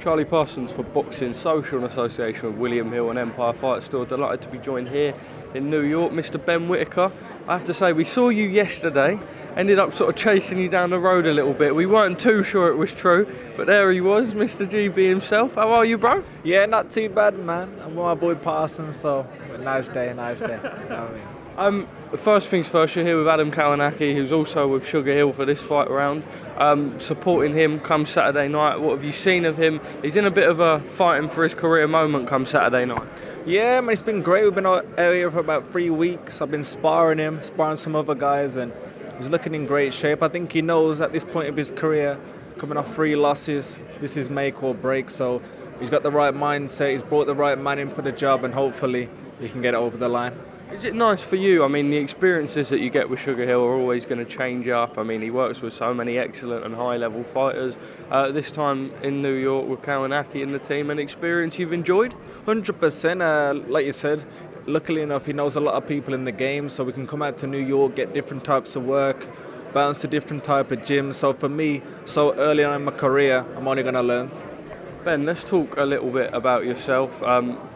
Charlie Parsons for Boxing Social in association with William Hill and Empire Fight Store. Delighted to be joined here in New York, Mr. Ben Whittaker. I have to say, we saw you yesterday, ended up sort of chasing you down the road a little bit. We weren't too sure it was true, but there he was, Mr. GB himself. How are you, bro? Yeah, not too bad, man. I'm with my boy Parsons, so nice day. You know what I mean? First things first, you're here with Adam Kownacki, who's also with Sugarhill for this fight round. Supporting him come Saturday night. What have you seen of him? He's in a bit of a fighting for his career moment come Saturday night. Yeah, man, it's been great. We've been out here for about 3 weeks. I've been sparring him, sparring some other guys, and he's looking in great shape. I think he knows at this point of his career, coming off 3 losses, this is make or break. So he's got the right mindset. He's brought the right man in for the job, and hopefully he can get it over the line. Is it nice for you? I mean, the experiences that you get with Sugarhill are always going to change up. I mean, he works with so many excellent and high-level fighters. This time in New York with Kownacki and the team, an experience you've enjoyed? 100%. Like you said, luckily enough, he knows a lot of people in the game, so we can come out to New York, get different types of work, bounce to different type of gyms. So for me, so early on in my career, I'm only going to learn. Ben, let's talk a little bit about yourself.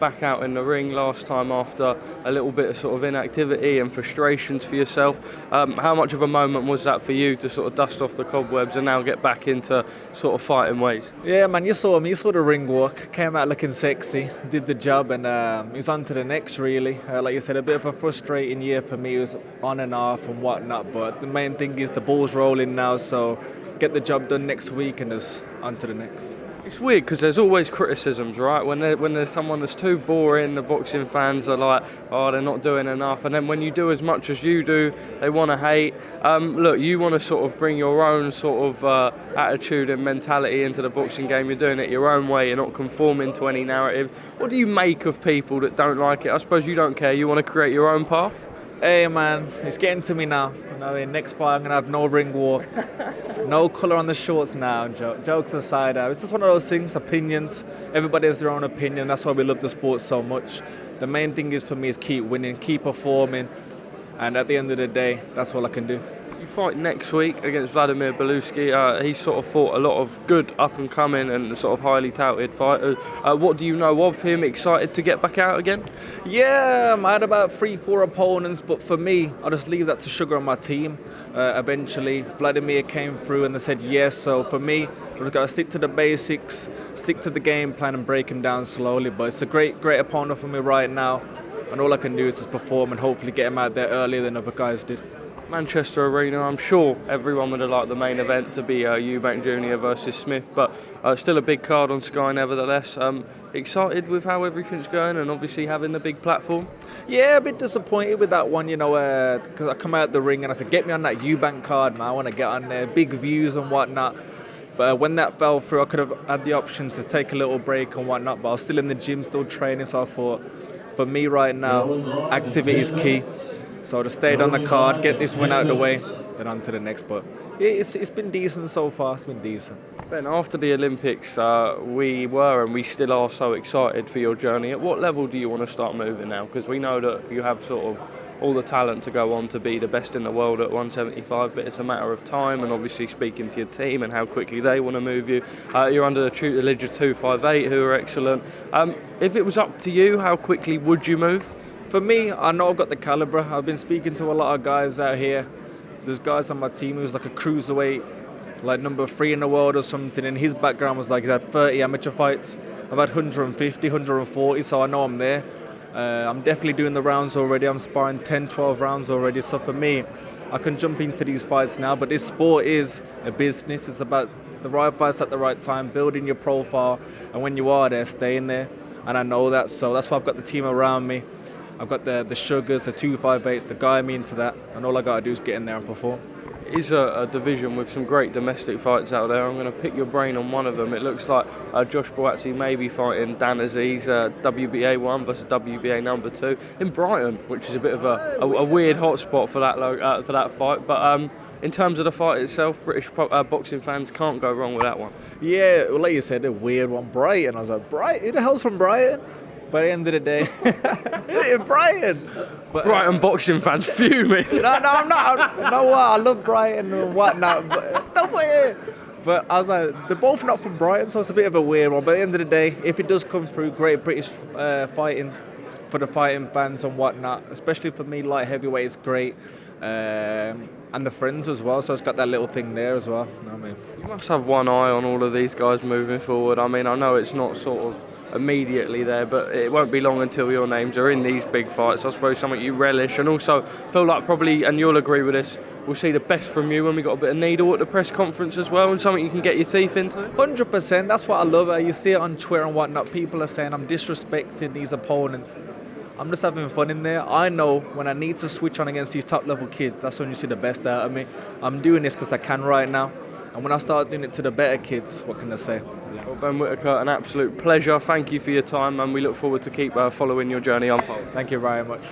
Back out in the ring last time after a little bit of sort of inactivity and frustrations for yourself. How much of a moment was that for you to sort of dust off the cobwebs and now get back into sort of fighting ways? Yeah, man, you saw me. You saw the ring walk. Came out looking sexy, did the job, and he's on to the next, really. Like you said, a bit of a frustrating year for me. It was on and off and whatnot, but the main thing is the ball's rolling now, so get the job done next week and just on to the next. It's weird because there's always criticisms, right? When there's someone that's too boring, the boxing fans are like, oh, they're not doing enough. And then when you do as much as you do, they want to hate. Look, you want to sort of bring your own sort of attitude and mentality into the boxing game. You're doing it your own way. You're not conforming to any narrative. What do you make of people that don't like it? I suppose you don't care. You want to create your own path? Hey, man, it's getting to me now. I mean, next fight I'm going to have no ring walk, no colour on the shorts now. Jokes aside, it's just one of those things, opinions. Everybody has their own opinion. That's why we love the sport so much. The main thing is for me is keep winning, keep performing, and at the end of the day, that's all I can do. You fight next week against Belujsky. He's sort of fought a lot of good up-and-coming and sort of highly touted fighters. What do you know of him? Excited to get back out again? Yeah, I had about 3-4 opponents, but for me, I'll just leave that to Sugar and my team. Eventually, Vladimir came through and they said yes. So for me, I've just got to stick to the basics, stick to the game plan and break him down slowly. But it's a great opponent for me right now. And all I can do is just perform and hopefully get him out there earlier than other guys did. Manchester Arena, I'm sure everyone would have liked the main event to be Eubank Jr. versus Smith, but still a big card on Sky nevertheless. Excited with how everything's going and obviously having the big platform? Yeah, a bit disappointed with that one, you know, because I come out the ring and I said, get me on that Eubank card, man. I want to get on there, big views and whatnot. But when that fell through, I could have had the option to take a little break and whatnot, but I was still in the gym, still training, so I thought, for me right now, activity is key. So I just stayed on the card, get this win out of the way, then on to the next. But it's been decent so far, it's been decent. Ben, after the Olympics, we were and we still are so excited for your journey. At what level do you want to start moving now? Because we know that you have sort of all the talent to go on to be the best in the world at 175, but it's a matter of time and obviously speaking to your team and how quickly they want to move you. You're under the tutelage of 258, who are excellent. If it was up to you, how quickly would you move? For me, I know I've got the calibre. I've been speaking to a lot of guys out here. There's guys on my team who's like a cruiserweight, like number 3 in the world or something, and his background was like he's had 30 amateur fights. I've had 150, 140, so I know I'm there. I'm definitely doing the rounds already. I'm sparring 10, 12 rounds already. So for me, I can jump into these fights now, but this sport is a business. It's about the right fights at the right time, building your profile, and when you are there, staying there. And I know that, so that's why I've got the team around me. I've got the Sugars, the 258s to guide me into that, and all I got to do is get in there and perform. It is a division with some great domestic fights out there. I'm going to pick your brain on one of them. It looks like Josh Bivol-Azeez may be fighting Bivol-Azeez, WBA 1 versus WBA number 2 in Brighton, which is a bit of a weird hotspot for that fight. But in terms of the fight itself, British boxing fans can't go wrong with that one. Yeah, well, like you said, a weird one. Brighton. I was like, Brighton? Who the hell's from Brighton? By the end of the day, in Brighton. But, Brighton boxing fans fuming. No, I'm not. You know what? I love Brighton and whatnot. But don't put it. But I was like, they're both not from Brighton, so it's a bit of a weird one. But at the end of the day, if it does come through, great British fighting for the fighting fans and whatnot. Especially for me, light heavyweight is great. And the friends as well, so it's got that little thing there as well. You know what I mean? You must have one eye on all of these guys moving forward. I mean, I know it's not sort of immediately there, but it won't be long until your names are in these big fights. I suppose something you relish, and also feel like probably, and you'll agree with this, we'll see the best from you when we got a bit of needle at the press conference as well, and something you can get your teeth into. 100%. That's what I love. You see it on Twitter and whatnot. People are saying I'm disrespecting these opponents. I'm just having fun in there. I know when I need to switch on against these top level kids, that's when you see the best out of me. I'm doing this because I can right now. And when I start doing it to the better kids, what can I say? Yeah. Well, Ben Whittaker, an absolute pleasure. Thank you for your time, and we look forward to keep following your journey unfold. Thank you very much.